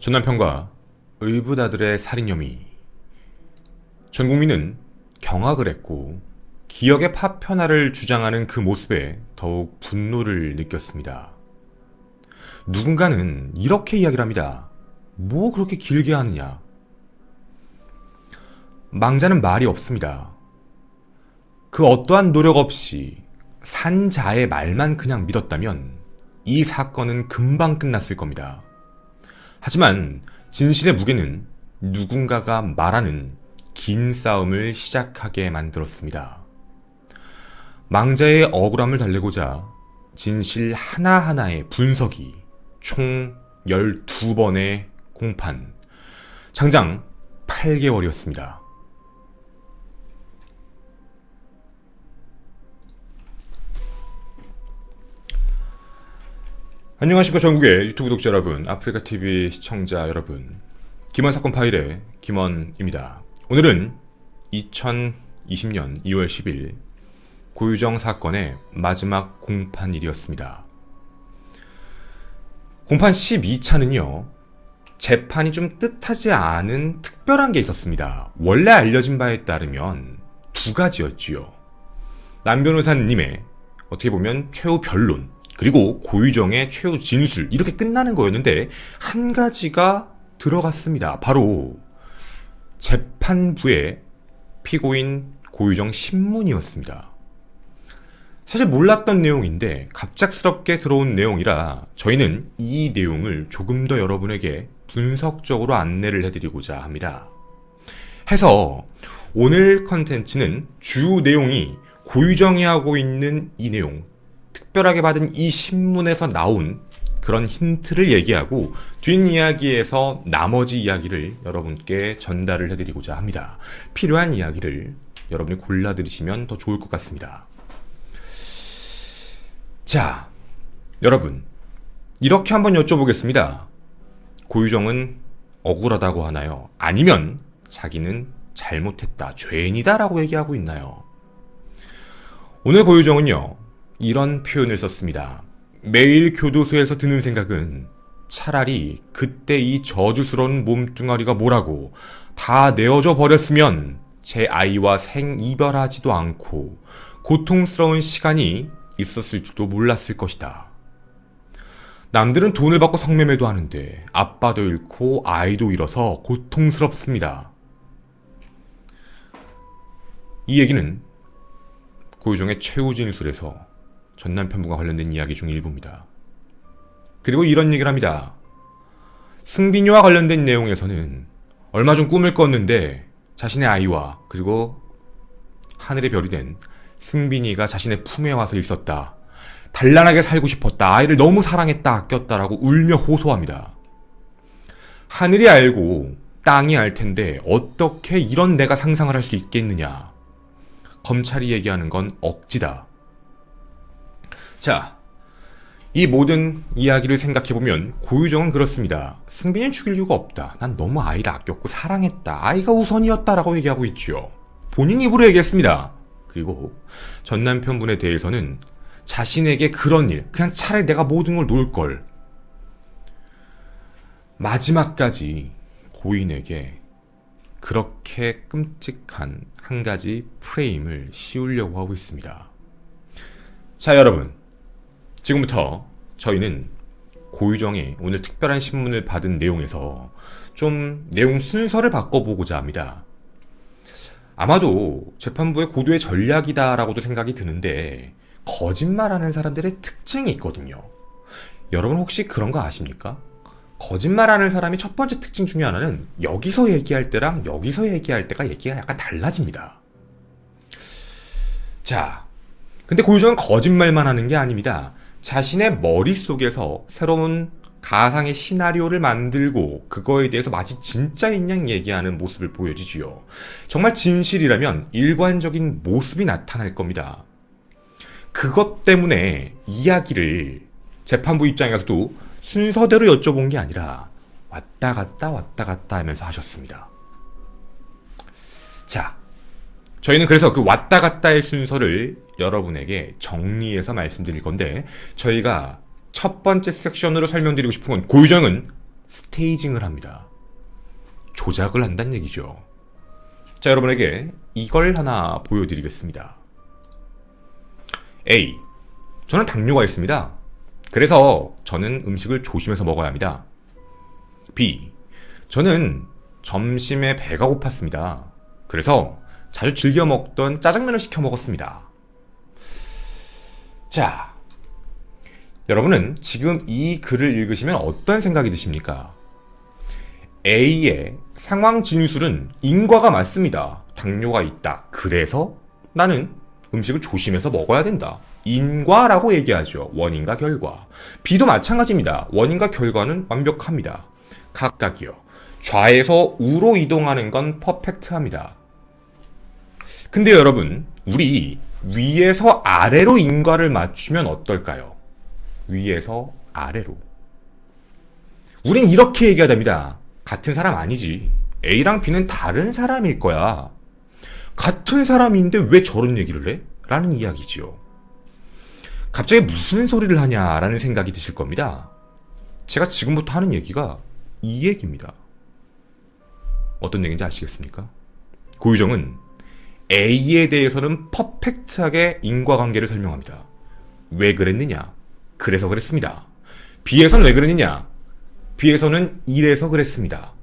전 남편과 의붓아들의 살인 혐의. 전 국민은 경악을 했고 기억의 파편화를 주장하는 그 모습에 더욱 분노를 느꼈습니다. 누군가는 이렇게 이야기를 합니다. 뭐 그렇게 길게 하느냐. 망자는 말이 없습니다. 그 어떠한 노력 없이 산자의 말만 그냥 믿었다면 이 사건은 금방 끝났을 겁니다. 하지만 진실의 무게는 누군가가 말하는 긴 싸움을 시작하게 만들었습니다. 망자의 억울함을 달래고자 진실 하나하나의 분석이 총 12번의 공판, 장장 8개월이었습니다. 안녕하십니까 전국의 유튜브 독자 여러분, 아프리카TV 시청자 여러분, 김원 사건 파일의 김원입니다. 오늘은 2020년 2월 10일 고유정 사건의 마지막 공판일이었습니다. 공판 12차는요, 재판이 좀 뜻하지 않은 특별한 게 있었습니다. 원래 알려진 바에 따르면 두 가지였지요. 남 변호사님의 어떻게 보면 최후 변론, 그리고 고유정의 최후 진술, 이렇게 끝나는 거였는데 한 가지가 들어갔습니다. 바로 재판부의 피고인 고유정 신문이었습니다. 사실 몰랐던 내용인데 갑작스럽게 들어온 내용이라 저희는 이 내용을 조금 더 여러분에게 분석적으로 안내를 해드리고자 합니다. 해서 오늘 컨텐츠는 주 내용이 고유정이 하고 있는 이 내용, 특별하게 받은 이 신문에서 나온 그런 힌트를 얘기하고 뒷이야기에서 나머지 이야기를 여러분께 전달을 해드리고자 합니다. 필요한 이야기를 여러분이 골라 들으시면 더 좋을 것 같습니다. 자, 여러분, 이렇게 한번 여쭤보겠습니다. 고유정은 억울하다고 하나요? 아니면 자기는 잘못했다, 죄인이다 라고 얘기하고 있나요? 오늘 고유정은요, 이런 표현을 썼습니다. 매일 교도소에서 드는 생각은 차라리 그때 이 저주스러운 몸뚱아리가 뭐라고 다 내어줘 버렸으면 제 아이와 생이별하지도 않고 고통스러운 시간이 있었을지도 몰랐을 것이다. 남들은 돈을 받고 성매매도 하는데 아빠도 잃고 아이도 잃어서 고통스럽습니다. 이 얘기는 고유정의 최후 진술에서 전 남편분과 관련된 이야기 중 일부입니다. 그리고 이런 얘기를 합니다. 승빈이와 관련된 내용에서는 얼마 전 꿈을 꿨는데 자신의 아이와 그리고 하늘의 별이 된 승빈이가 자신의 품에 와서 있었다. 단란하게 살고 싶었다. 아이를 너무 사랑했다, 아꼈다라고 울며 호소합니다. 하늘이 알고 땅이 알 텐데 어떻게 이런 내가 상상을 할 수 있겠느냐. 검찰이 얘기하는 건 억지다. 자, 이 모든 이야기를 생각해보면 고유정은 그렇습니다. 승빈이는 죽일 이유가 없다. 난 너무 아이를 아꼈고 사랑했다. 아이가 우선이었다라고 얘기하고 있죠. 본인 입으로 얘기했습니다. 그리고 전 남편분에 대해서는 자신에게 그런 일, 그냥 차라리 내가 모든 걸 놓을걸. 마지막까지 고인에게 그렇게 끔찍한 한 가지 프레임을 씌우려고 하고 있습니다. 자, 여러분, 지금부터 저희는 고유정이 오늘 특별한 신문을 받은 내용에서 좀 내용 순서를 바꿔보고자 합니다. 아마도 재판부의 고도의 전략이다라고도 생각이 드는데 거짓말하는 사람들의 특징이 있거든요. 여러분 혹시 그런 거 아십니까? 거짓말하는 사람이 첫 번째 특징 중에 하나는 여기서 얘기할 때랑 여기서 얘기할 때가 얘기가 약간 달라집니다. 자, 근데 고유정은 거짓말만 하는 게 아닙니다. 자신의 머릿속에서 새로운 가상의 시나리오를 만들고 그거에 대해서 마치 진짜인 양 얘기하는 모습을 보여주지요. 정말 진실이라면 일관적인 모습이 나타날 겁니다. 그것 때문에 이야기를 재판부 입장에서도 순서대로 여쭤본 게 아니라 왔다 갔다 하면서 하셨습니다. 자, 저희는 그래서 그 왔다 갔다의 순서를 여러분에게 정리해서 말씀드릴 건데, 저희가 첫 번째 섹션으로 설명드리고 싶은 건 고유정은 스테이징을 합니다. 조작을 한다는 얘기죠. 자, 여러분에게 이걸 하나 보여드리겠습니다. A. 저는 당뇨가 있습니다. 그래서 저는 음식을 조심해서 먹어야 합니다. B. 저는 점심에 배가 고팠습니다. 그래서 자주 즐겨 먹던 짜장면을 시켜 먹었습니다. 자, 여러분은 지금 이 글을 읽으시면 어떤 생각이 드십니까? A의 상황 진술은 인과가 맞습니다. 당뇨가 있다. 그래서 나는 음식을 조심해서 먹어야 된다. 인과라고 얘기하죠. 원인과 결과. B도 마찬가지입니다. 원인과 결과는 완벽합니다. 각각이요. 좌에서 우로 이동하는 건 퍼펙트합니다. 근데 여러분, 우리 위에서 아래로 인과를 맞추면 어떨까요? 위에서 아래로. 우린 이렇게 얘기해야 됩니다. 같은 사람 아니지. A랑 B는 다른 사람일 거야. 같은 사람인데 왜 저런 얘기를 해? 라는 이야기지요. 갑자기 무슨 소리를 하냐라는 생각이 드실 겁니다. 제가 지금부터 하는 얘기가 이 얘기입니다. 어떤 얘기인지 아시겠습니까? 고유정은 A에 대해서는 퍼펙트하게 인과관계를 설명합니다. 왜 그랬느냐? 그래서 그랬습니다. B에서는 왜 그랬느냐? B에서는 이래서 그랬습니다.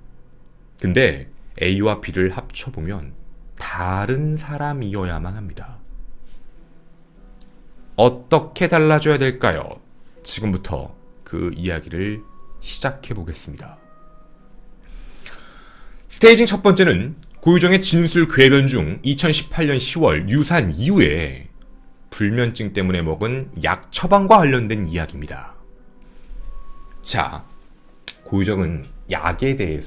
근데 A와 B를 합쳐보면 다른 사람이어야만 합니다. 어떻게 달라져야 될까요? 지금부터 그 이야기를 시작해 보겠습니다. 스테이징 첫 번째는 고유정의 진술 궤변 중 2018년 10월 유산 이후에 불면증 때문에 먹은 약 처방과 관련된 이야기입니다. 자, 고유정은 약에 대해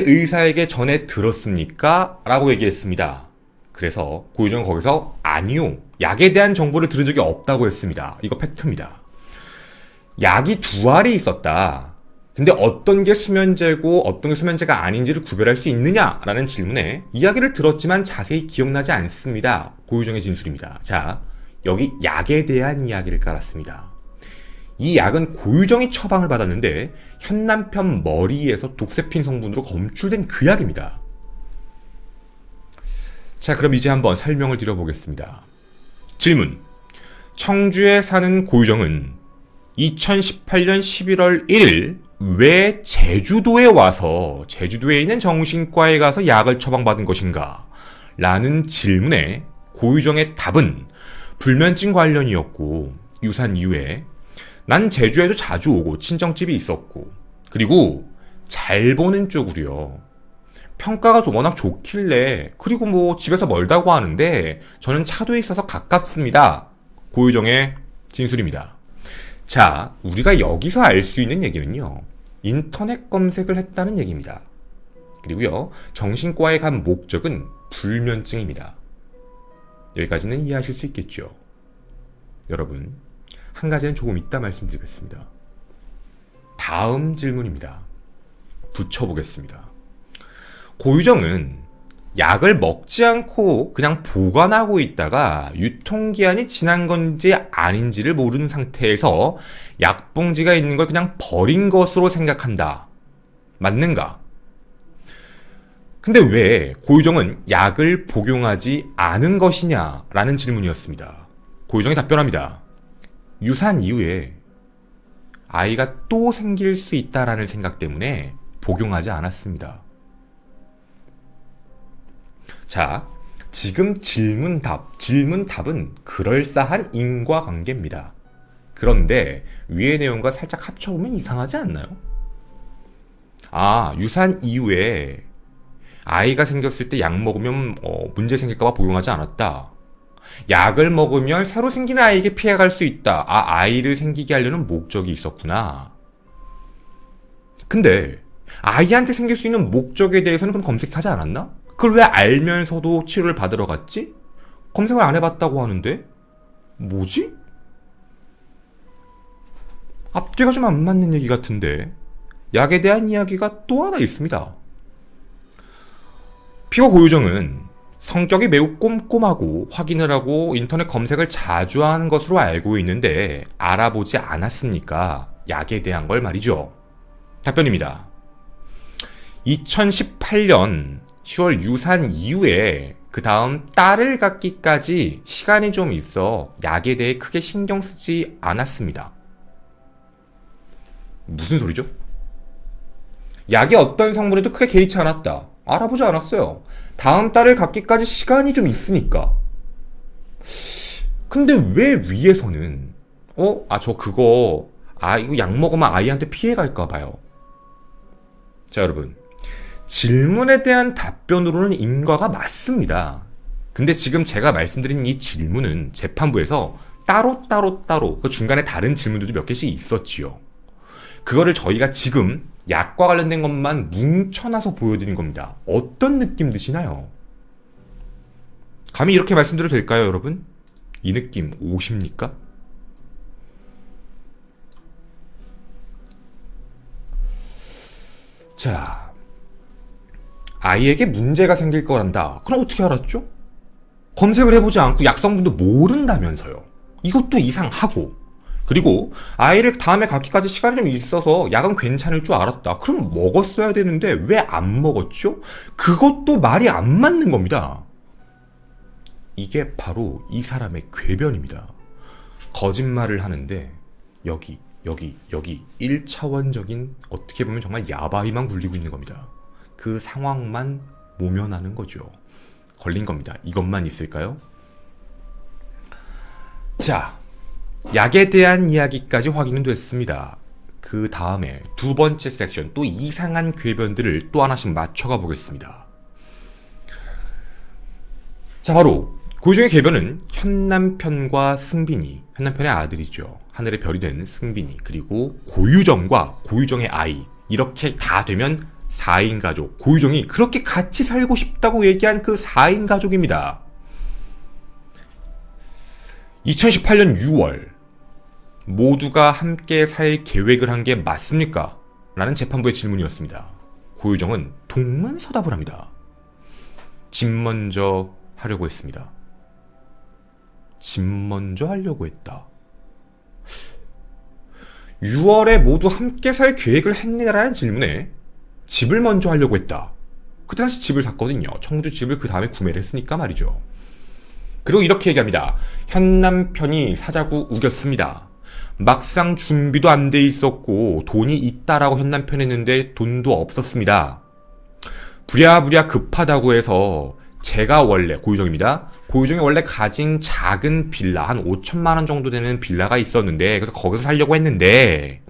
의사에게 전해 들었습니까? 라고 얘기했습니다. 그래서 고유정은 거기서 아니요, 약에 대한 정보를 들은 적이 없다고 했습니다. 이거 팩트입니다. 약이 두 알이 있었다. 근데 어떤 게 수면제고 어떤 게 수면제가 아닌지를 구별할 수 있느냐라는 질문에 이야기를 들었지만 자세히 기억나지 않습니다. 고유정의 진술입니다. 자, 여기 약에 대한 이야기를 깔았습니다. 이 약은 고유정이 처방을 받았는데 현 남편 머리에서 독세핀 성분으로 검출된 그 약입니다. 자, 그럼 이제 한번 설명을 드려보겠습니다. 질문. 청주에 사는 고유정은 2018년 11월 1일 왜 제주도에 와서 제주도에 있는 정신과에 가서 약을 처방받은 것인가? 라는 질문에 고유정의 답은 불면증 관련이었고 유산 이후에 난 제주에도 자주 오고 친정집이 있었고 그리고 잘 보는 쪽으로요. 평가가 워낙 좋길래 그리고 뭐 집에서 멀다고 하는데 저는 차도에 있어서 가깝습니다. 고유정의 진술입니다. 자, 우리가 여기서 알 수 있는 얘기는요. 인터넷 검색을 했다는 얘기입니다. 그리고요. 정신과에 간 목적은 불면증입니다. 여기까지는 이해하실 수 있겠죠. 여러분, 한 가지는 조금 이따 말씀드리겠습니다. 다음 질문입니다. 붙여보겠습니다. 고유정은 약을 먹지 않고 그냥 보관하고 있다가 유통기한이 지난 건지 아닌지를 모르는 상태에서 약봉지가 있는 걸 그냥 버린 것으로 생각한다. 맞는가? 근데 왜 고유정은 약을 복용하지 않은 것이냐라는 질문이었습니다. 고유정이 답변합니다. 유산 이후에 아이가 또 생길 수 있다라는 생각 때문에 복용하지 않았습니다. 자, 지금 질문답은 그럴싸한 인과관계입니다. 그런데 위의 내용과 살짝 합쳐보면 이상하지 않나요? 아, 유산 이후에 아이가 생겼을 때 약 먹으면 문제 생길까봐 복용하지 않았다. 약을 먹으면 새로 생기는 아이에게 피해갈 수 있다. 아, 아이를 생기게 하려는 목적이 있었구나. 근데 아이한테 생길 수 있는 목적에 대해서는 그럼 검색하지 않았나? 그걸 왜 알면서도 치료를 받으러 갔지? 검색을 안 해봤다고 하는데? 뭐지? 앞뒤가 좀 안 맞는 얘기 같은데 약에 대한 이야기가 또 하나 있습니다. 피고 고유정은 성격이 매우 꼼꼼하고 확인을 하고 인터넷 검색을 자주 하는 것으로 알고 있는데 알아보지 않았습니까? 약에 대한 걸 말이죠. 답변입니다. 2018년 10월 유산 이후에 그 다음 딸을 갖기까지 시간이 좀 있어 약에 대해 크게 신경 쓰지 않았습니다. 무슨 소리죠? 약의 어떤 성분에도 크게 개의치 않았다. 알아보지 않았어요. 다음 딸을 갖기까지 시간이 좀 있으니까. 근데 왜 위에서는 이거 약 먹으면 아이한테 피해 갈까 봐요. 자, 여러분. 질문에 대한 답변으로는 인과가 맞습니다. 근데 지금 제가 말씀드린 이 질문은 재판부에서 따로 그 중간에 다른 질문들도 몇 개씩 있었지요. 그거를 저희가 지금 약과 관련된 것만 뭉쳐놔서 보여드린 겁니다. 어떤 느낌 드시나요? 감히 이렇게 말씀드려도 될까요, 여러분? 이 느낌 오십니까? 자, 아이에게 문제가 생길 거란다. 그럼 어떻게 알았죠? 검색을 해보지 않고 약성분도 모른다면서요. 이것도 이상하고. 그리고 아이를 다음에 갖기까지 시간이 좀 있어서 약은 괜찮을 줄 알았다. 그럼 먹었어야 되는데 왜 안 먹었죠? 그것도 말이 안 맞는 겁니다. 이게 바로 이 사람의 궤변입니다. 거짓말을 하는데 여기 1차원적인 어떻게 보면 정말 야바이만 굴리고 있는 겁니다. 그 상황만 모면하는 거죠. 걸린 겁니다. 이것만 있을까요? 자, 약에 대한 이야기까지 확인은 됐습니다. 그 다음에 두 번째 섹션, 또 이상한 궤변들을 또 하나씩 맞춰가 보겠습니다. 자, 바로 고유정의 궤변은 현남편과 승빈이, 현남편의 아들이죠. 하늘의 별이 된 승빈이, 그리고 고유정과 고유정의 아이, 이렇게 다 되면 4인 가족, 고유정이 그렇게 같이 살고 싶다고 얘기한 그 4인 가족입니다. 2018년 6월 모두가 함께 살 계획을 한 게 맞습니까? 라는 재판부의 질문이었습니다. 고유정은 동문서답을 합니다. 집 먼저 하려고 했습니다. 집 먼저 하려고 했다. 6월에 모두 함께 살 계획을 했느냐라는 질문에 집을 먼저 하려고 했다. 그때 당시 집을 샀거든요. 청주 집을 그 다음에 구매를 했으니까 말이죠. 그리고 이렇게 얘기합니다. 현남편이 사자고 우겼습니다. 막상 준비도 안 돼 있었고 돈이 있다라고 현남편 했는데 돈도 없었습니다. 부랴부랴 급하다고 해서 제가 원래 고유정입니다. 고유정이 원래 가진 작은 빌라 한 5천만 원 정도 되는 빌라가 있었는데 그래서 거기서 살려고 했는데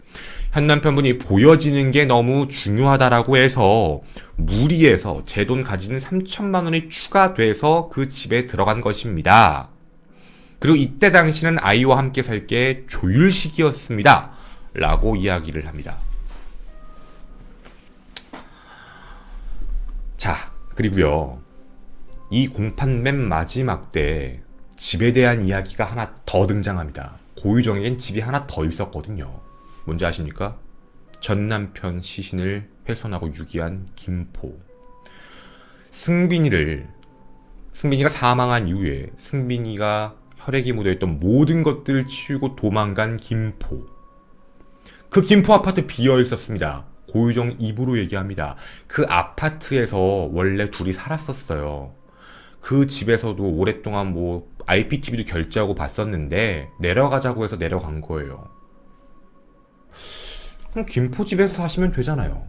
현 남편분이 보여지는 게 너무 중요하다라고 해서 무리해서 제 돈 가진 3천만 원이 추가돼서 그 집에 들어간 것입니다. 그리고 이때 당시는 아이와 함께 살 게 조율식이었습니다. 라고 이야기를 합니다. 자, 그리고요. 이 공판 맨 마지막 때 집에 대한 이야기가 하나 더 등장합니다. 고유정에겐 집이 하나 더 있었거든요. 뭔지 아십니까? 전 남편 시신을 훼손하고 유기한 김포. 승빈이가 사망한 이후에 승빈이가 혈액이 묻어있던 모든 것들을 치우고 도망간 김포. 그 김포 아파트 비어 있었습니다. 고유정 입으로 얘기합니다. 그 아파트에서 원래 둘이 살았었어요. 그 집에서도 오랫동안 IPTV도 결제하고 봤었는데 내려가자고 해서 내려간 거예요. 그럼 김포집에서 사시면 되잖아요.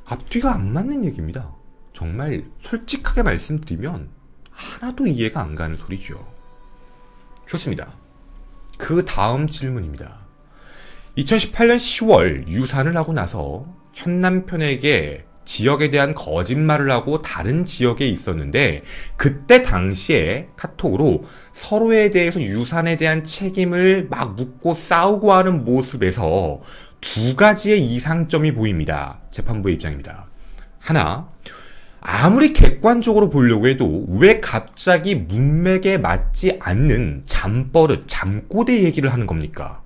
앞뒤가 안 맞는 얘기입니다. 정말 솔직하게 말씀드리면 하나도 이해가 안 가는 소리죠. 좋습니다. 그 다음 질문입니다. 2018년 10월 유산을 하고 나서 현 남편에게 지역에 대한 거짓말을 하고 다른 지역에 있었는데 그때 당시에 카톡으로 서로에 대해서 유산에 대한 책임을 막 묻고 싸우고 하는 모습에서 두 가지의 이상점이 보입니다. 재판부의 입장입니다. 하나, 아무리 객관적으로 보려고 해도 왜 갑자기 문맥에 맞지 않는 잠버릇, 잠꼬대 얘기를 하는 겁니까?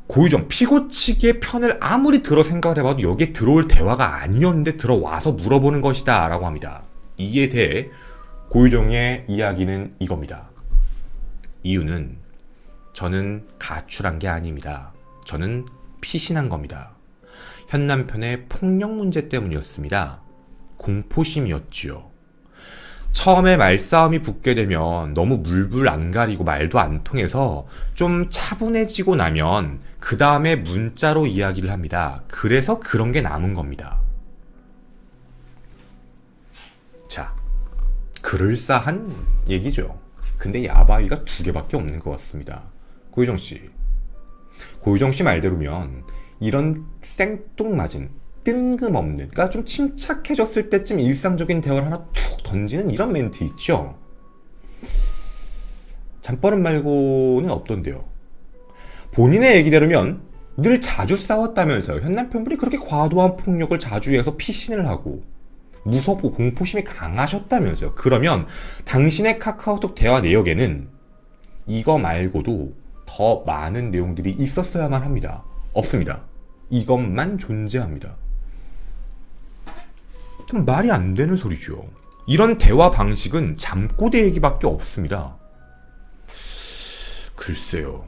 고유정, 피고 측의 편을 아무리 들어 생각을 해봐도 여기에 들어올 대화가 아니었는데 들어와서 물어보는 것이다 라고 합니다. 이에 대해 고유정의 이야기는 이겁니다. 이유는 저는 가출한 게 아닙니다. 저는 피신한 겁니다. 현 남편의 폭력 문제 때문이었습니다. 공포심이었지요. 처음에 말싸움이 붙게 되면 너무 물불 안 가리고 말도 안 통해서 좀 차분해지고 나면 그 다음에 문자로 이야기를 합니다. 그래서 그런 게 남은 겁니다. 자, 그럴싸한 얘기죠. 근데 야바위가 2개밖에 없는 것 같습니다. 고유정 씨 말대로면 이런 생뚱맞은 뜬금없는, 그러니까 좀 침착해졌을 때쯤 일상적인 대화를 하나 툭 던지는 이런 멘트 있죠. 잠버릇 말고는 없던데요. 본인의 얘기대로면 늘 자주 싸웠다면서요. 현 남편분이 그렇게 과도한 폭력을 자주 해서 피신을 하고 무섭고 공포심이 강하셨다면서요. 그러면 당신의 카카오톡 대화 내역에는 이거 말고도 더 많은 내용들이 있었어야만 합니다. 없습니다. 이것만 존재합니다. 좀 말이 안 되는 소리죠. 이런 대화 방식은 잠꼬대 얘기밖에 없습니다. 글쎄요.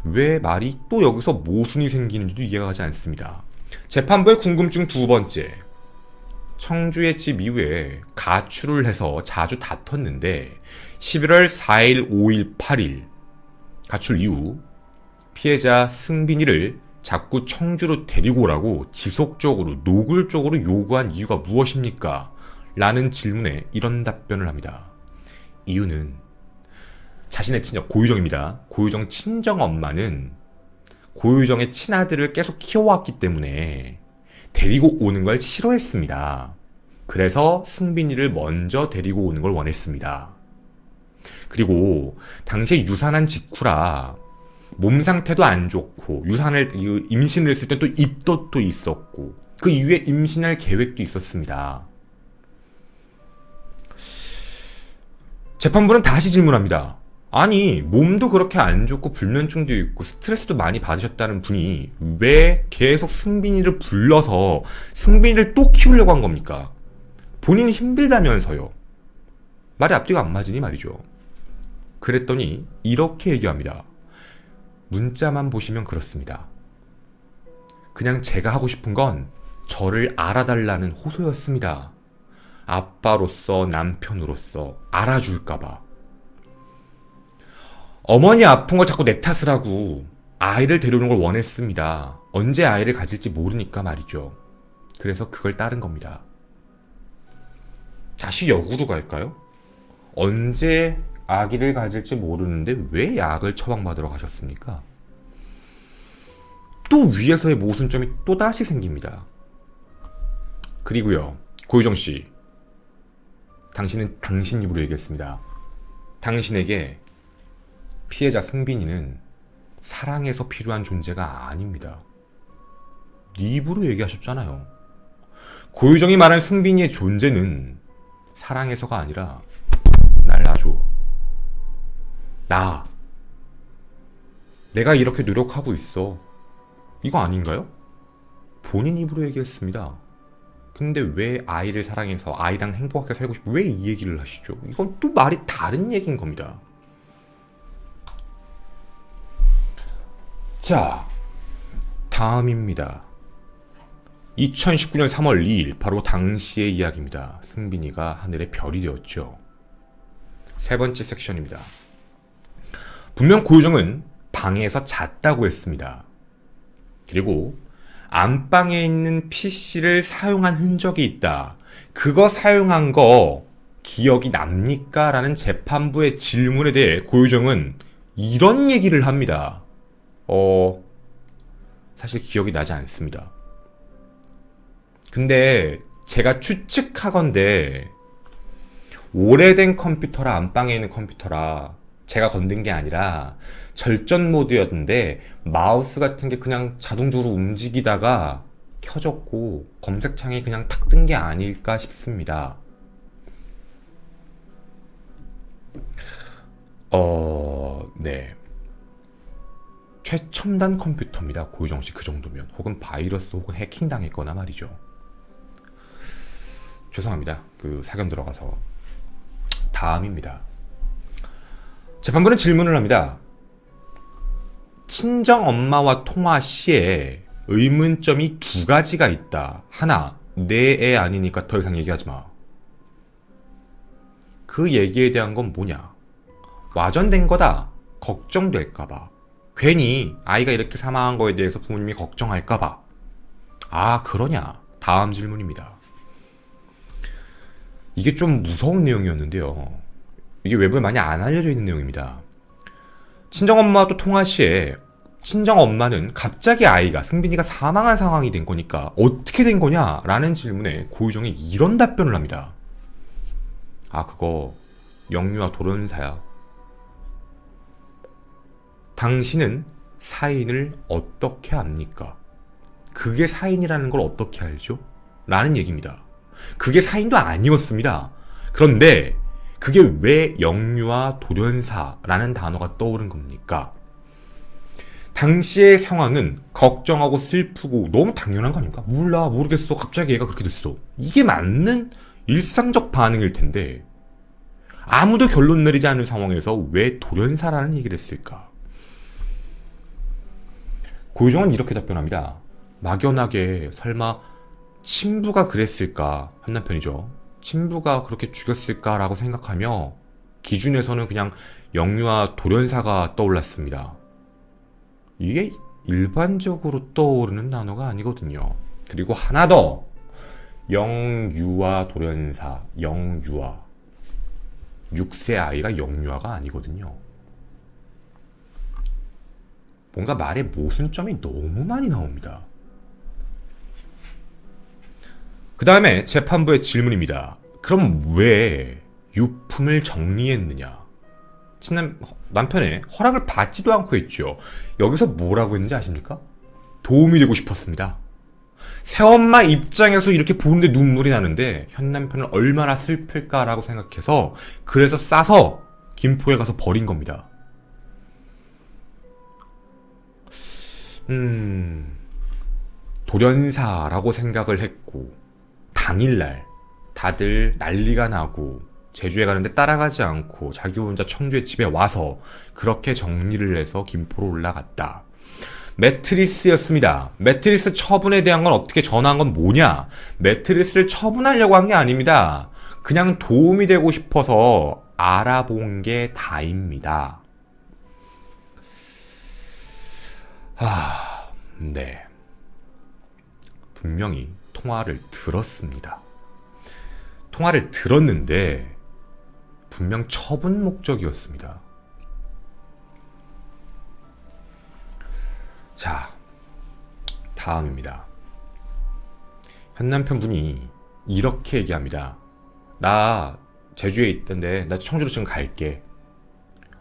왜 말이 또 여기서 모순이 생기는지도 이해가 가지 않습니다. 재판부의 궁금증 2번째. 청주의 집 이후에 가출을 해서 자주 다퉜는데 11월 4일, 5일, 8일 가출 이후 피해자 승빈이를 자꾸 청주로 데리고 오라고 지속적으로 노골적으로 요구한 이유가 무엇입니까? 라는 질문에 이런 답변을 합니다. 이유는 자신의 친정, 고유정입니다. 고유정 친정엄마는 고유정의 친아들을 계속 키워왔기 때문에 데리고 오는 걸 싫어했습니다. 그래서 승빈이를 먼저 데리고 오는 걸 원했습니다. 그리고 당시에 유산한 직후라 몸 상태도 안 좋고 임신을 했을 때 또 입덧도 있었고 그 이후에 임신할 계획도 있었습니다. 재판부는 다시 질문합니다. 아니, 몸도 그렇게 안 좋고 불면증도 있고 스트레스도 많이 받으셨다는 분이 왜 계속 승빈이를 불러서 승빈이를 또 키우려고 한 겁니까? 본인이 힘들다면서요. 말이 앞뒤가 안 맞으니 말이죠. 그랬더니 이렇게 얘기합니다. 문자만 보시면 그렇습니다. 그냥 제가 하고 싶은 건 저를 알아달라는 호소였습니다. 아빠로서, 남편으로서 알아줄까봐. 어머니 아픈 걸 자꾸 내 탓을 하고 아이를 데려오는 걸 원했습니다. 언제 아이를 가질지 모르니까 말이죠. 그래서 그걸 따른 겁니다. 다시 역으로 갈까요? 언제 아기를 가질지 모르는데 왜 약을 처방받으러 가셨습니까? 또 위에서의 모순점이 또다시 생깁니다. 그리고요, 고유정씨, 당신은 당신 입으로 얘기했습니다. 당신에게 피해자 승빈이는 사랑해서 필요한 존재가 아닙니다. 네 입으로 얘기하셨잖아요. 고유정이 말한 승빈이의 존재는 사랑해서가 아니라 날 놔줘. 내가 이렇게 노력하고 있어. 이거 아닌가요? 본인 입으로 얘기했습니다. 근데 왜 아이를 사랑해서 아이랑 행복하게 살고 싶어? 왜 이 얘기를 하시죠? 이건 또 말이 다른 얘기인 겁니다. 자, 다음입니다. 2019년 3월 2일 바로 당시의 이야기입니다. 승빈이가 하늘의 별이 되었죠. 세 번째 섹션입니다. 분명 고유정은 방에서 잤다고 했습니다. 그리고 안방에 있는 PC를 사용한 흔적이 있다. 그거 사용한 거 기억이 납니까? 라는 재판부의 질문에 대해 고유정은 이런 얘기를 합니다. 사실 기억이 나지 않습니다. 근데 제가 추측하건대 오래된 컴퓨터라, 안방에 있는 컴퓨터라 제가 건든 게 아니라 절전 모드였는데 마우스 같은 게 그냥 자동적으로 움직이다가 켜졌고 검색창에 그냥 탁 뜬 게 아닐까 싶습니다. 네. 최첨단 컴퓨터입니다. 고유정씨 그 정도면. 혹은 바이러스 혹은 해킹 당했거나 말이죠. 죄송합니다. 그 사견 들어가서. 다음입니다. 재판부는 질문을 합니다. 친정 엄마와 통화 시에 의문점이 두 가지가 있다. 하나, 내 애 아니니까 더 이상 얘기하지 마. 그 얘기에 대한 건 뭐냐? 와전된 거다. 걱정될까봐. 괜히 아이가 이렇게 사망한 거에 대해서 부모님이 걱정할까봐. 아, 그러냐? 다음 질문입니다. 이게 좀 무서운 내용이었는데요. 이게 외부에 많이 안 알려져 있는 내용입니다. 친정엄마와 또 통화 시에 친정엄마는 갑자기 아이가, 승빈이가 사망한 상황이 된 거니까 어떻게 된 거냐? 라는 질문에 고유정이 이런 답변을 합니다. 아, 그거 영유아 돌연사야. 당신은 사인을 어떻게 압니까? 그게 사인이라는 걸 어떻게 알죠? 라는 얘기입니다. 그게 사인도 아니었습니다. 그런데 그게 왜 영유아 돌연사라는 단어가 떠오른 겁니까? 당시의 상황은 걱정하고 슬프고 너무 당연한 거 아닙니까? 몰라, 모르겠어, 갑자기 얘가 그렇게 됐어. 이게 맞는 일상적 반응일 텐데 아무도 결론 내리지 않은 상황에서 왜 돌연사라는 얘기를 했을까? 고유정은 이렇게 답변합니다. 막연하게 설마 친부가 그랬을까? 한 남편이죠. 친부가 그렇게 죽였을까라고 생각하며 기준에서는 그냥 영유아 돌연사가 떠올랐습니다. 이게 일반적으로 떠오르는 단어가 아니거든요. 그리고 하나 더. 영유아 돌연사, 영유아. 6세 아이가 영유아가 아니거든요. 뭔가 말에 모순점이 너무 많이 나옵니다. 그 다음에 재판부의 질문입니다. 그럼 왜 유품을 정리했느냐? 남편의 허락을 받지도 않고 했죠. 여기서 뭐라고 했는지 아십니까? 도움이 되고 싶었습니다. 새엄마 입장에서 이렇게 보는데 눈물이 나는데 현 남편은 얼마나 슬플까라고 생각해서 그래서 싸서 김포에 가서 버린 겁니다. 돌연사라고 생각을 했고 당일날 다들 난리가 나고 제주에 가는데 따라가지 않고 자기 혼자 청주의 집에 와서 그렇게 정리를 해서 김포로 올라갔다. 매트리스였습니다. 매트리스 처분에 대한 건 어떻게 전화한 건 뭐냐? 매트리스를 처분하려고 한 게 아닙니다. 그냥 도움이 되고 싶어서 알아본 게 다입니다. 네. 분명히 통화를 들었습니다. 통화를 들었는데 분명 처분 목적이었습니다. 자, 다음입니다. 현 남편분이 이렇게 얘기합니다. 나 제주에 있던데 나 청주로 지금 갈게.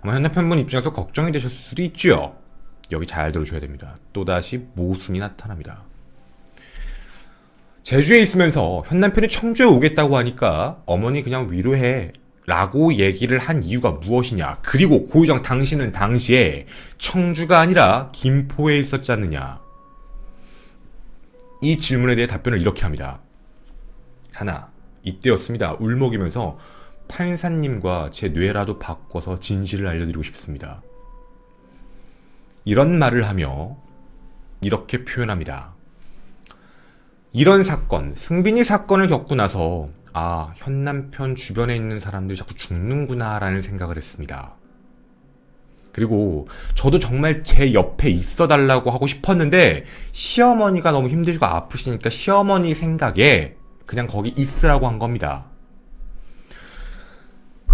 아마 현 남편분 입장에서 걱정이 되셨을 수도 있죠. 여기 잘 들어줘야 됩니다. 또다시 모순이 나타납니다. 제주에 있으면서 현 남편이 청주에 오겠다고 하니까 어머니 그냥 위로해 라고 얘기를 한 이유가 무엇이냐? 그리고 고유정 당신은 당시에 청주가 아니라 김포에 있었지 않느냐? 이 질문에 대해 답변을 이렇게 합니다. 하나, 이때였습니다. 울먹이면서 판사님과 제 뇌라도 바꿔서 진실을 알려드리고 싶습니다. 이런 말을 하며 이렇게 표현합니다. 이런 사건, 승빈이 사건을 겪고 나서 아, 현 남편 주변에 있는 사람들이 자꾸 죽는구나 라는 생각을 했습니다. 그리고 저도 정말 제 옆에 있어 달라고 하고 싶었는데 시어머니가 너무 힘드시고 아프시니까 시어머니 생각에 그냥 거기 있으라고 한 겁니다.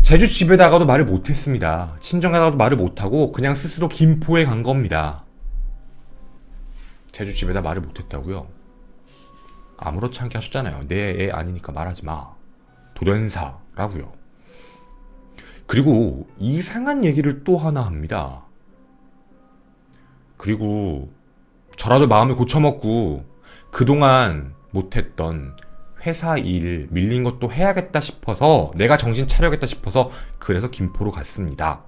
제주 집에다가도 말을 못했습니다. 친정에다가도 말을 못하고 그냥 스스로 김포에 간 겁니다. 제주 집에다 말을 못했다고요? 아무렇지 않게 하셨잖아요. 내 애 아니니까 말하지 마. 돌연사라고요. 그리고 이상한 얘기를 또 하나 합니다. 그리고 저라도 마음을 고쳐먹고 그동안 못했던 회사 일 밀린 것도 해야겠다 싶어서 내가 정신 차려야겠다 싶어서 그래서 김포로 갔습니다.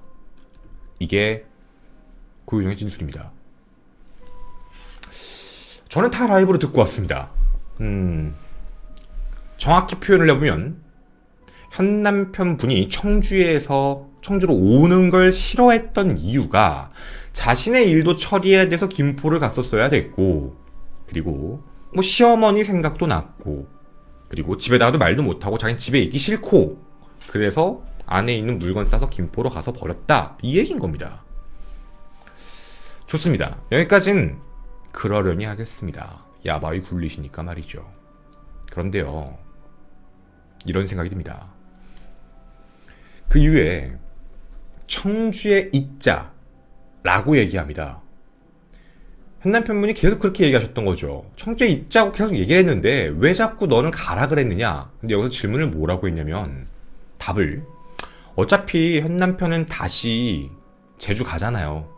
이게 고유정의 진술입니다. 저는 다 라이브로 듣고 왔습니다. 정확히 표현을 해보면 현 남편분이 청주로 오는 걸 싫어했던 이유가 자신의 일도 처리해야 돼서 김포를 갔었어야 됐고, 그리고 뭐 시어머니 생각도 났고, 그리고 집에다가도 말도 못하고 자기는 집에 있기 싫고, 그래서 안에 있는 물건 싸서 김포로 가서 버렸다, 이 얘기인 겁니다. 좋습니다. 여기까진 그러려니 하겠습니다. 야바위 굴리시니까 말이죠. 그런데요, 이런 생각이 듭니다. 그 이후에 청주에 있자라고 얘기합니다. 현남편분이 계속 그렇게 얘기하셨던 거죠. 청주에 있자고 계속 얘기를 했는데 왜 자꾸 너는 가라 그랬느냐. 근데 여기서 질문을 뭐라고 했냐면, 답을, 어차피 현남편은 다시 제주 가잖아요.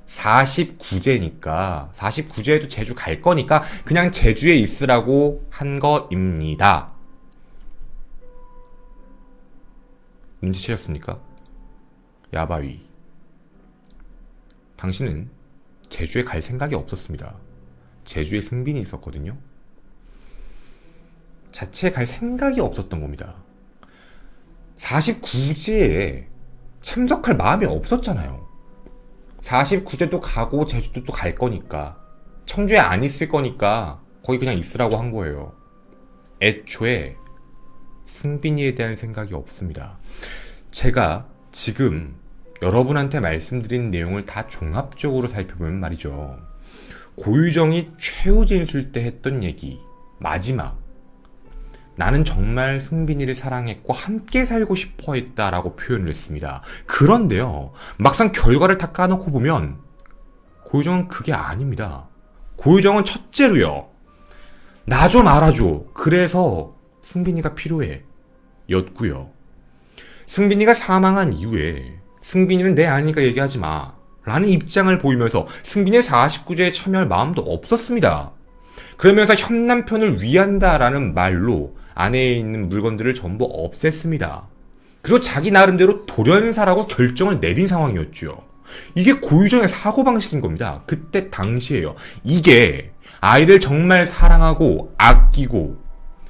49제니까 49제에도 제주 갈 거니까 그냥 제주에 있으라고 한 거입니다. 눈치채셨습니까? 야바위. 당신은 제주에 갈 생각이 없었습니다. 제주에 승빈이 있었거든요. 자체에 갈 생각이 없었던 겁니다. 49제에 참석할 마음이 없었잖아요. 49제도 가고 제주도 또 갈 거니까, 청주에 안 있을 거니까 거기 그냥 있으라고 한 거예요. 애초에 승빈이에 대한 생각이 없습니다. 제가 지금 여러분한테 말씀드린 내용을 다 종합적으로 살펴보면 말이죠, 고유정이 최후 진술 때 했던 얘기, 마지막, 나는 정말 승빈이를 사랑했고 함께 살고 싶어 했다라고 표현을 했습니다. 그런데요, 막상 결과를 다 까놓고 보면 고유정은 그게 아닙니다. 고유정은 첫째로요, 나 좀 알아줘, 그래서 승빈이가 필요해 였고요. 승빈이가 사망한 이후에 승빈이는 내 아니니까 얘기하지 마 라는 입장을 보이면서 승빈이의 49제에 참여할 마음도 없었습니다. 그러면서 현남편을 위한다라는 말로 안에 있는 물건들을 전부 없앴습니다. 그리고 자기 나름대로 돌연사라고 결정을 내린 상황이었죠. 이게 고유정의 사고방식인 겁니다. 그때 당시에요. 이게 아이를 정말 사랑하고 아끼고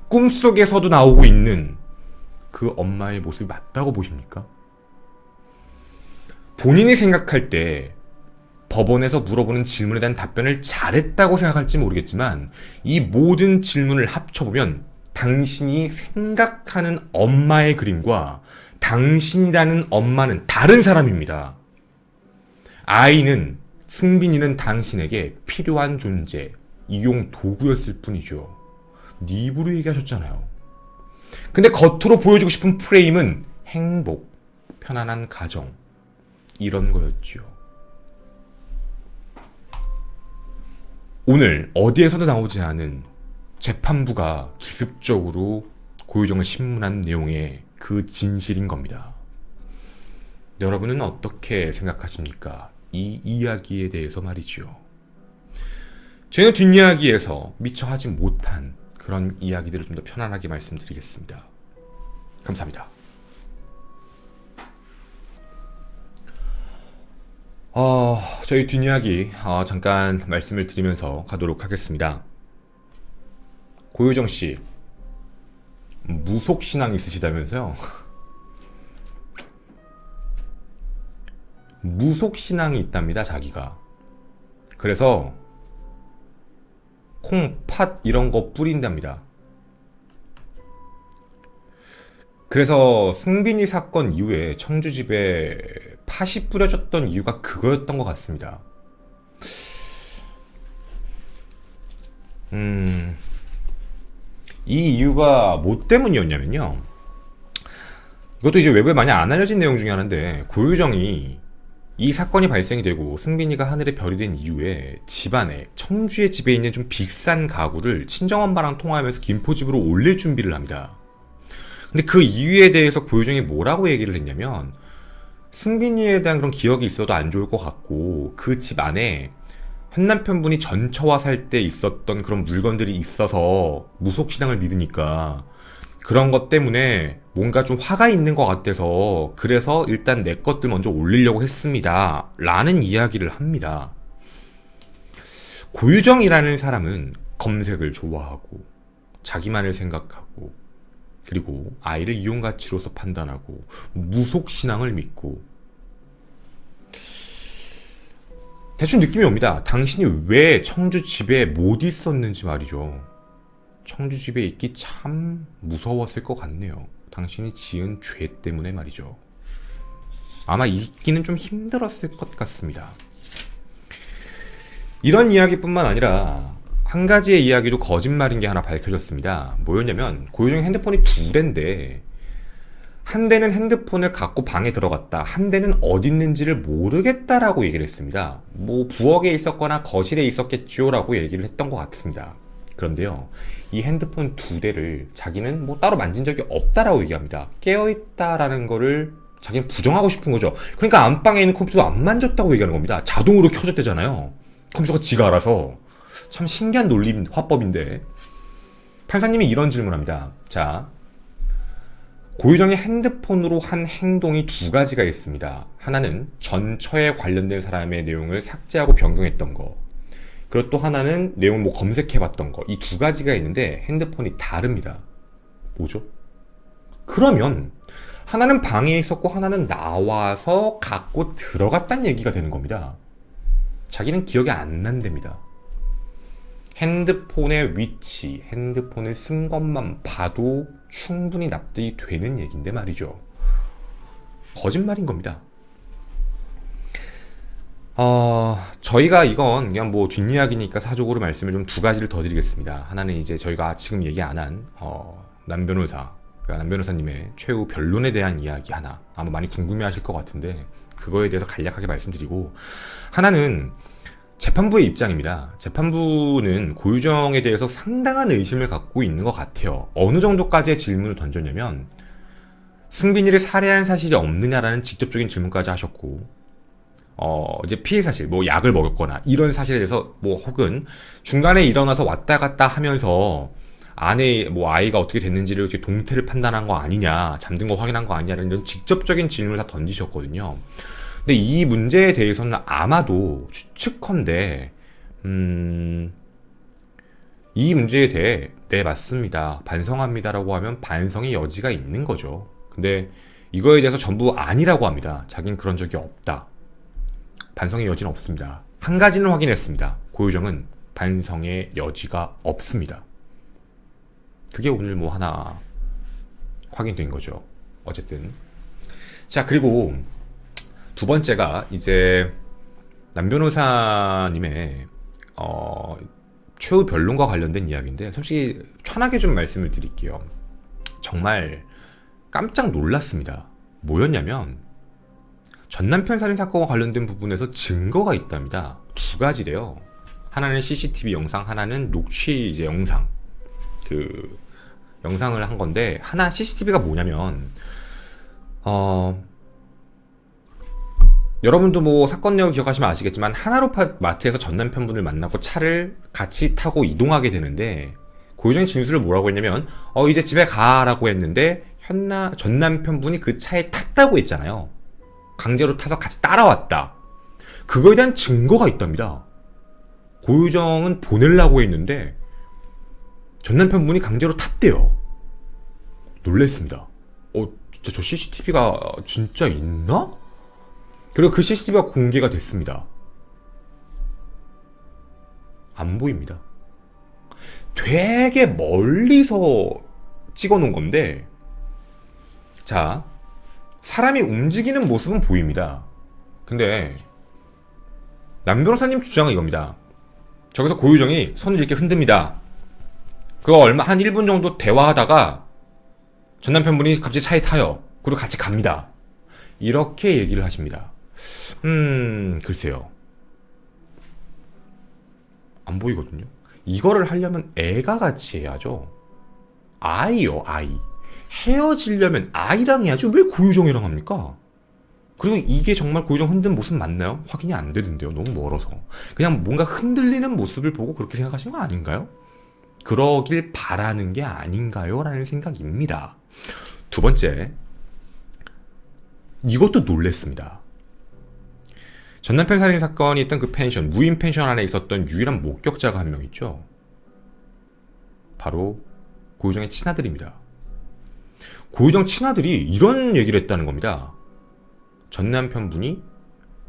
꿈속에서도 나오고 있는 그 엄마의 모습이 맞다고 보십니까? 본인이 생각할 때 법원에서 물어보는 질문에 대한 답변을 잘했다고 생각할지 모르겠지만, 이 모든 질문을 합쳐보면 당신이 생각하는 엄마의 그림과 당신이라는 엄마는 다른 사람입니다. 아이는, 승빈이는 당신에게 필요한 존재, 이용 도구였을 뿐이죠. 네 입으로 얘기하셨잖아요. 근데 겉으로 보여주고 싶은 프레임은 행복, 편안한 가정, 이런 거였죠. 오늘 어디에서도 나오지 않은 재판부가 기습적으로 고유정을 신문한 내용의 그 진실인 겁니다. 여러분은 어떻게 생각하십니까? 이 이야기에 대해서 말이죠. 저희는 뒷이야기에서 미처 하지 못한 그런 이야기들을 좀 더 편안하게 말씀드리겠습니다. 감사합니다. 저희 뒷이야기 잠깐 말씀을 드리면서 가도록 하겠습니다. 고유정씨, 무속신앙 있으시다면서요? 무속신앙이 있답니다, 자기가. 그래서 콩, 팥 이런 거 뿌린답니다. 그래서 승빈이 사건 이후에 청주집에 팥이 뿌려졌던 이유가 그거였던 것 같습니다. 이 이유가 뭐 때문이었냐면요, 이것도 이제 외부에 많이 안 알려진 내용 중에 하나인데, 고유정이 이 사건이 발생이 되고 승빈이가 하늘의 별이 된 이후에 집안에, 청주의 집에 있는 좀 비싼 가구를 친정엄마랑 통화하면서 김포집으로 올릴 준비를 합니다. 근데 그 이유에 대해서 고유정이 뭐라고 얘기를 했냐면, 승빈이에 대한 그런 기억이 있어도 안 좋을 것 같고, 그 집 안에 현남편분이 전처와 살 때 있었던 그런 물건들이 있어서 무속신앙을 믿으니까 그런 것 때문에 뭔가 좀 화가 있는 것 같아서, 그래서 일단 내 것들 먼저 올리려고 했습니다 라는 이야기를 합니다. 고유정이라는 사람은 검색을 좋아하고 자기만을 생각하고, 그리고 아이를 이용가치로서 판단하고 무속신앙을 믿고, 대충 느낌이 옵니다. 당신이 왜 청주 집에 못 있었는지 말이죠. 청주 집에 있기 참 무서웠을 것 같네요. 당신이 지은 죄 때문에 말이죠. 아마 있기는 좀 힘들었을 것 같습니다. 이런 이야기뿐만 아니라 한 가지의 이야기도 거짓말인 게 하나 밝혀졌습니다. 뭐였냐면 고유정의 핸드폰이 두 대인데 한 대는 핸드폰을 갖고 방에 들어갔다. 한 대는 어디 있는지를 모르겠다라고 얘기를 했습니다. 뭐 부엌에 있었거나 거실에 있었겠지요 라고 얘기를 했던 것 같습니다. 그런데요, 이 핸드폰 두 대를 자기는 뭐 따로 만진 적이 없다라고 얘기합니다. 깨어있다라는 거를 자기는 부정하고 싶은 거죠. 그러니까 안방에 있는 컴퓨터 안 만졌다고 얘기하는 겁니다. 자동으로 켜졌대잖아요. 컴퓨터가 지가 알아서. 참 신기한 논리 화법인데, 판사님이 이런 질문합니다. 자, 고유정이 핸드폰으로 한 행동이 두 가지가 있습니다. 하나는 전처에 관련된 사람의 내용을 삭제하고 변경했던 거, 그리고 또 하나는 내용을 뭐 검색해봤던 거. 이 두 가지가 있는데 핸드폰이 다릅니다. 뭐죠? 그러면 하나는 방에 있었고 하나는 나와서 갖고 들어갔다는 얘기가 되는 겁니다. 자기는 기억이 안 난답니다. 핸드폰의 위치, 핸드폰을 쓴 것만 봐도 충분히 납득이 되는 얘기인데 말이죠. 거짓말인 겁니다. 저희가 이건 그냥 뭐 뒷이야기니까 사족으로 말씀을 좀 두 가지를 더 드리겠습니다. 하나는 이제 저희가 지금 얘기 안 한, 남 변호사, 그러니까 남 변호사님의 최후 변론에 대한 이야기 하나. 아마 많이 궁금해 하실 것 같은데, 그거에 대해서 간략하게 말씀드리고, 하나는 재판부의 입장입니다. 재판부는 고유정에 대해서 상당한 의심을 갖고 있는 것 같아요. 어느 정도까지의 질문을 던졌냐면, 승빈이를 살해한 사실이 없느냐라는 직접적인 질문까지 하셨고, 이제 피해 사실, 뭐 약을 먹였거나 이런 사실에 대해서 뭐 혹은 중간에 일어나서 왔다 갔다 하면서 안에 뭐 아이가 어떻게 됐는지를 이렇게 동태를 판단한 거 아니냐, 잠든 거 확인한 거 아니냐라는 이런 직접적인 질문을 다 던지셨거든요. 근데 이 문제에 대해서는 아마도 추측컨대, 이 문제에 대해 네 맞습니다, 반성합니다라고 하면 반성의 여지가 있는 거죠. 근데 이거에 대해서 전부 아니라고 합니다. 자기는 그런 적이 없다. 반성의 여지는 없습니다. 한 가지는 확인했습니다. 고유정은 반성의 여지가 없습니다. 그게 오늘 뭐 하나 확인된 거죠. 어쨌든. 자, 그리고 두 번째가 이제 남 변호사님의 최후 변론과 관련된 이야기인데, 솔직히 편하게 좀 말씀을 드릴게요. 정말 깜짝 놀랐습니다. 뭐였냐면, 전남편 살인 사건과 관련된 부분에서 증거가 있답니다. 두 가지래요. 하나는 CCTV 영상, 하나는 녹취 이제 영상. 그 영상을 한 건데, 하나 CCTV가 뭐냐면, 여러분도 뭐 사건 내용 기억하시면 아시겠지만, 하나로파 마트에서 전 남편분을 만나고 차를 같이 타고 이동하게 되는데, 고유정의 진술을 뭐라고 했냐면, 이제 집에 가라고 했는데, 전 남편분이 그 차에 탔다고 했잖아요. 강제로 타서 같이 따라왔다. 그거에 대한 증거가 있답니다. 고유정은 보내려고 했는데 전 남편분이 강제로 탔대요. 놀랬습니다. 진짜 저 CCTV가 진짜 있나? 그리고 그 CCTV가 공개가 됐습니다. 안 보입니다. 되게 멀리서 찍어놓은 건데, 자, 사람이 움직이는 모습은 보입니다. 근데 남 변호사님 주장은 이겁니다. 저기서 고유정이 손을 이렇게 흔듭니다. 그거 한 1분 정도 대화하다가 전 남편분이 갑자기 차에 타요. 그리고 같이 갑니다. 이렇게 얘기를 하십니다. 글쎄요. 안 보이거든요. 이거를 하려면 애가 같이 해야죠. 아이요, 아이. 헤어지려면 아이랑 해야지 왜 고유정이랑 합니까? 그리고 이게 정말 고유정 흔든 모습 맞나요? 확인이 안 되던데요. 너무 멀어서. 그냥 뭔가 흔들리는 모습을 보고 그렇게 생각하신 거 아닌가요? 그러길 바라는 게 아닌가요? 라는 생각입니다. 두 번째, 이것도 놀랬습니다. 전남편 살인 사건이 있던 그 펜션, 무인 펜션 안에 있었던 유일한 목격자가 한 명 있죠. 바로 고유정의 친아들입니다. 고유정 친아들이 이런 얘기를 했다는 겁니다. 전 남편분이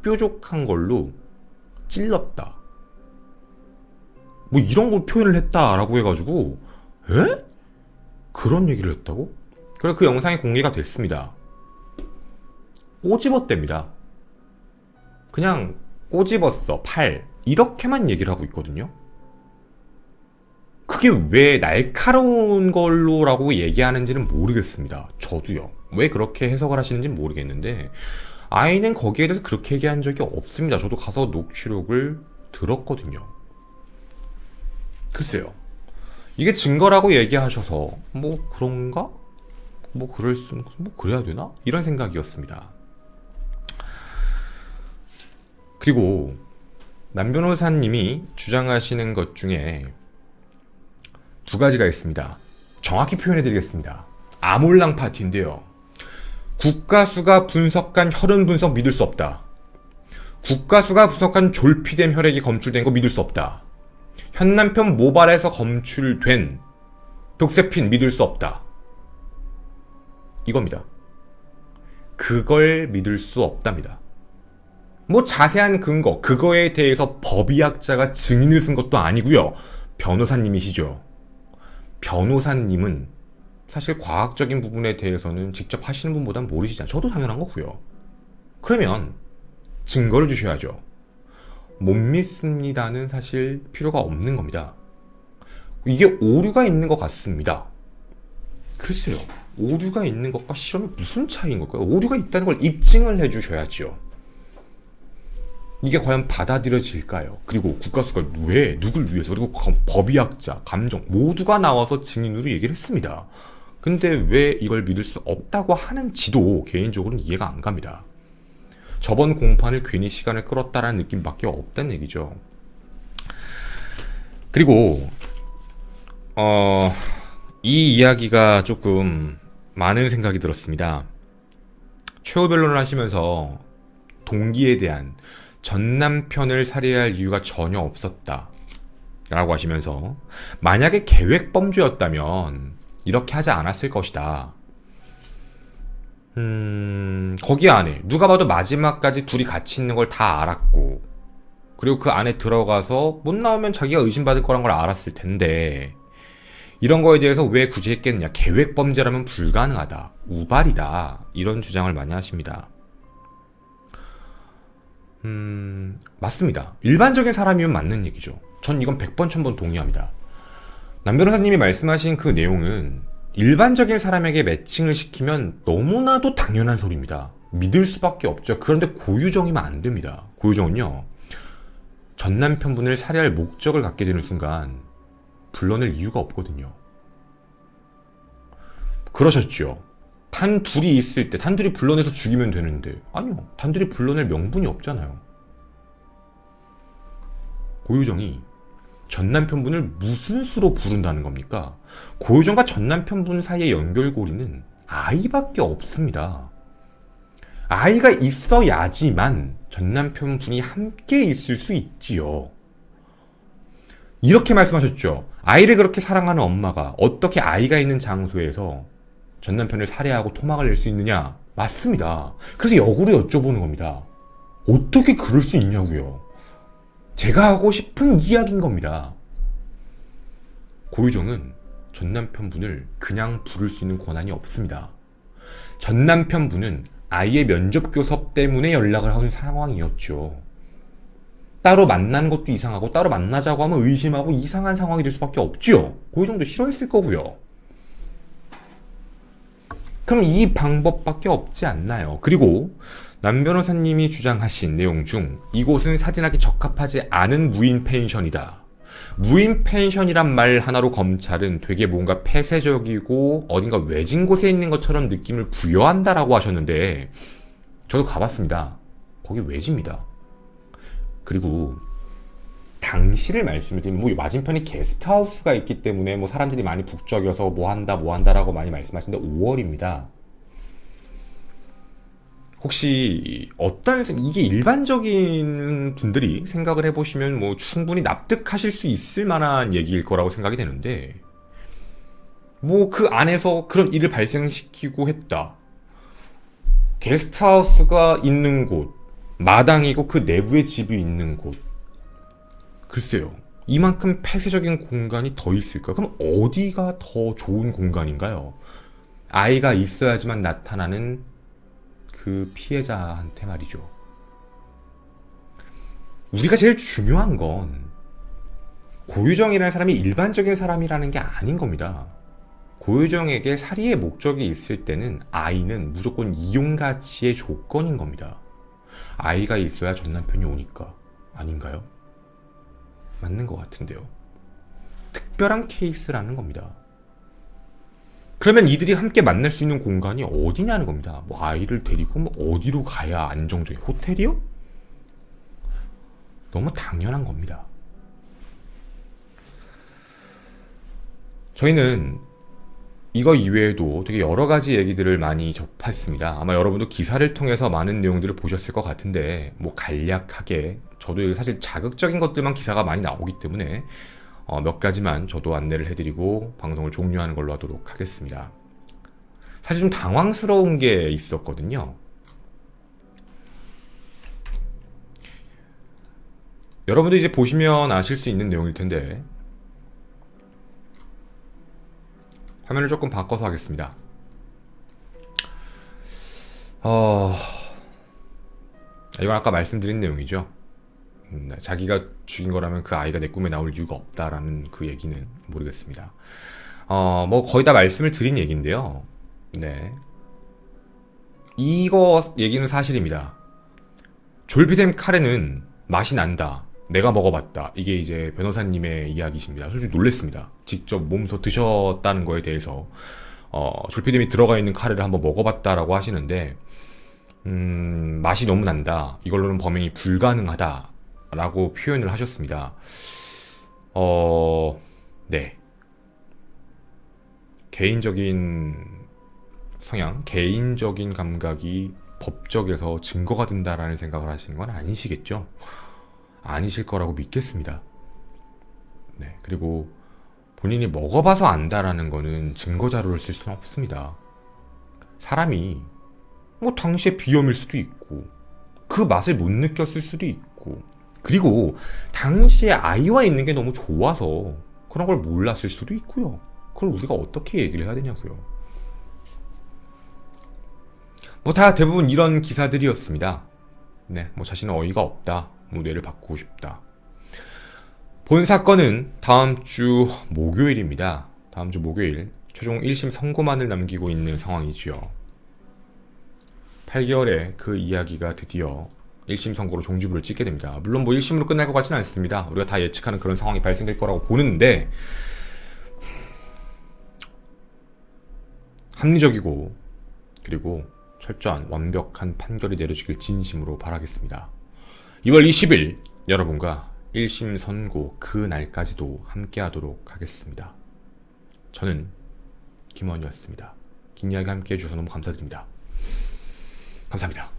뾰족한 걸로 찔렀다. 뭐 이런 걸 표현을 했다라고 해가지고 에? 그런 얘기를 했다고? 그래서 그 영상이 공개가 됐습니다. 꼬집었답니다. 그냥 꼬집었어, 팔. 이렇게만 얘기를 하고 있거든요. 그게 왜 날카로운 걸로라고 얘기하는지는 모르겠습니다. 저도요. 왜 그렇게 해석을 하시는지는 모르겠는데 아이는 거기에 대해서 그렇게 얘기한 적이 없습니다. 저도 가서 녹취록을 들었거든요. 글쎄요. 이게 증거라고 얘기하셔서 뭐 그런가? 뭐 그래야 되나? 이런 생각이었습니다. 그리고 남 변호사님이 주장하시는 것 중에 두 가지가 있습니다. 정확히 표현해드리겠습니다. 아몰랑 파티인데요. 국가수가 분석한 혈흔 분석 믿을 수 없다. 국가수가 분석한 졸피뎀 혈액이 검출된 거 믿을 수 없다. 현 남편 모발에서 검출된 독세핀 믿을 수 없다. 이겁니다. 그걸 믿을 수 없답니다. 뭐 자세한 근거, 그거에 대해서 법의학자가 증인을 쓴 것도 아니고요. 변호사님이시죠. 변호사님은 사실 과학적인 부분에 대해서는 직접 하시는 분보단 모르시잖아요. 저도 당연한 거고요. 그러면 증거를 주셔야죠. 못 믿습니다는 사실 필요가 없는 겁니다. 이게 오류가 있는 것 같습니다. 글쎄요. 오류가 있는 것과 실험이 무슨 차이인 걸까요? 오류가 있다는 걸 입증을 해주셔야죠. 이게 과연 받아들여질까요? 그리고 국가수가 왜, 누굴 위해서, 그리고 법의학자, 감정 모두가 나와서 증인으로 얘기를 했습니다. 근데 왜 이걸 믿을 수 없다고 하는지도 개인적으로는 이해가 안 갑니다. 저번 공판을 괜히 시간을 끌었다라는 느낌밖에 없다는 얘기죠. 그리고 이 이야기가 조금 많은 생각이 들었습니다. 최후 변론을 하시면서 동기에 대한 전 남편을 살해할 이유가 전혀 없었다 라고 하시면서 만약에 계획범죄였다면 이렇게 하지 않았을 것이다. 거기 안에 누가 봐도 마지막까지 둘이 같이 있는 걸 다 알았고 그리고 그 안에 들어가서 못 나오면 자기가 의심받을 거란 걸 알았을 텐데 이런 거에 대해서 왜 굳이 했겠느냐. 계획범죄라면 불가능하다. 우발이다. 이런 주장을 많이 하십니다. 맞습니다. 일반적인 사람이면 맞는 얘기죠. 전 이건 100번 1000번 동의합니다. 남 변호사님이 말씀하신 그 내용은 일반적인 사람에게 매칭을 시키면 너무나도 당연한 소리입니다. 믿을 수밖에 없죠. 그런데 고유정이면 안 됩니다. 고유정은요, 전 남편분을 살해할 목적을 갖게 되는 순간 불러낼 이유가 없거든요. 그러셨죠. 단둘이 있을 때 단둘이 불러내서 죽이면 되는데 아니요. 단둘이 불러낼 명분이 없잖아요. 고유정이 전 남편분을 무슨 수로 부른다는 겁니까? 고유정과 전 남편분 사이의 연결고리는 아이밖에 없습니다. 아이가 있어야지만 전 남편분이 함께 있을 수 있지요. 이렇게 말씀하셨죠. 아이를 그렇게 사랑하는 엄마가 어떻게 아이가 있는 장소에서 전 남편을 살해하고 토막을 낼 수 있느냐? 맞습니다. 그래서 역으로 여쭤보는 겁니다. 어떻게 그럴 수 있냐고요. 제가 하고 싶은 이야기인 겁니다. 고유정은 전 남편분을 그냥 부를 수 있는 권한이 없습니다. 전 남편분은 아이의 면접교섭 때문에 연락을 하는 상황이었죠. 따로 만나는 것도 이상하고 따로 만나자고 하면 의심하고 이상한 상황이 될 수밖에 없지요. 고유정도 싫어했을 거고요. 그럼 이 방법밖에 없지 않나요? 그리고 남 변호사님이 주장하신 내용 중 이곳은 살인하기 적합하지 않은 무인 펜션이다. 무인 펜션이란 말 하나로 검찰은 되게 뭔가 폐쇄적이고 어딘가 외진 곳에 있는 것처럼 느낌을 부여한다라고 하셨는데 저도 가봤습니다. 거기 외지입니다. 그리고 당시를 말씀을 드리면 뭐 맞은편에 게스트하우스가 있기 때문에 뭐 사람들이 많이 북적여서 뭐 한다라고 많이 말씀하시는데 5월입니다. 혹시 이게 일반적인 분들이 생각을 해보시면 뭐 충분히 납득하실 수 있을 만한 얘기일 거라고 생각이 되는데 뭐 그 안에서 그런 일을 발생시키고 했다. 게스트하우스가 있는 곳, 마당이고 그 내부에 집이 있는 곳, 글쎄요. 이만큼 폐쇄적인 공간이 더 있을까요? 그럼 어디가 더 좋은 공간인가요? 아이가 있어야지만 나타나는 그 피해자한테 말이죠. 우리가 제일 중요한 건 고유정이라는 사람이 일반적인 사람이라는 게 아닌 겁니다. 고유정에게 살해의 목적이 있을 때는 아이는 무조건 이용 가치의 조건인 겁니다. 아이가 있어야 전 남편이 오니까. 아닌가요? 맞는 것 같은데요. 특별한 케이스라는 겁니다. 그러면 이들이 함께 만날 수 있는 공간이 어디냐는 겁니다. 뭐 아이를 데리고 뭐 어디로 가야 안정적인 호텔이요? 너무 당연한 겁니다. 저희는 이거 이외에도 되게 여러 가지 얘기들을 많이 접했습니다. 아마 여러분도 기사를 통해서 많은 내용들을 보셨을 것 같은데 뭐 간략하게 저도 사실 자극적인 것들만 기사가 많이 나오기 때문에 몇 가지만 저도 안내를 해드리고 방송을 종료하는 걸로 하도록 하겠습니다. 사실 좀 당황스러운 게 있었거든요. 여러분도 이제 보시면 아실 수 있는 내용일 텐데 화면을 조금 바꿔서 하겠습니다. 이건 아까 말씀드린 내용이죠. 자기가 죽인 거라면 그 아이가 내 꿈에 나올 이유가 없다라는 그 얘기는 모르겠습니다. 뭐 거의 다 말씀을 드린 얘기인데요. 네. 이거 얘기는 사실입니다. 졸피뎀 카레는 맛이 난다. 내가 먹어봤다. 이게 이제 변호사님의 이야기십니다. 솔직히 놀랬습니다. 직접 몸소 드셨다는 거에 대해서 졸피뎀이 들어가 있는 카레를 한번 먹어봤다라고 하시는데 맛이 너무 난다. 이걸로는 범행이 불가능하다. 라고 표현을 하셨습니다. 네. 개인적인 성향, 개인적인 감각이 법적에서 증거가 된다라는 생각을 하시는 건 아니시겠죠? 아니실 거라고 믿겠습니다. 네. 그리고 본인이 먹어봐서 안다라는 거는 증거자료를 쓸 수는 없습니다. 사람이 뭐 당시에 비염일 수도 있고 그 맛을 못 느꼈을 수도 있고 그리고 당시에 아이와 있는 게 너무 좋아서 그런 걸 몰랐을 수도 있고요. 그걸 우리가 어떻게 얘기를 해야 되냐고요. 뭐 다 대부분 이런 기사들이었습니다. 네, 뭐 자신은 어이가 없다. 뭐 뇌를 바꾸고 싶다. 본 사건은 다음 주 목요일입니다. 다음 주 목요일 최종 1심 선고만을 남기고 있는 상황이지요. 8개월에 그 이야기가 드디어 1심 선고로 종지부를 찍게 됩니다. 물론 뭐 1심으로 끝날 것 같지는 않습니다. 우리가 다 예측하는 그런 상황이 발생될 거라고 보는데 합리적이고 그리고 철저한 완벽한 판결이 내려지길 진심으로 바라겠습니다. 2월 20일 여러분과 1심 선고 그 날까지도 함께 하도록 하겠습니다. 저는 김원이었습니다. 긴 이야기 함께 해주셔서 너무 감사드립니다. 감사합니다.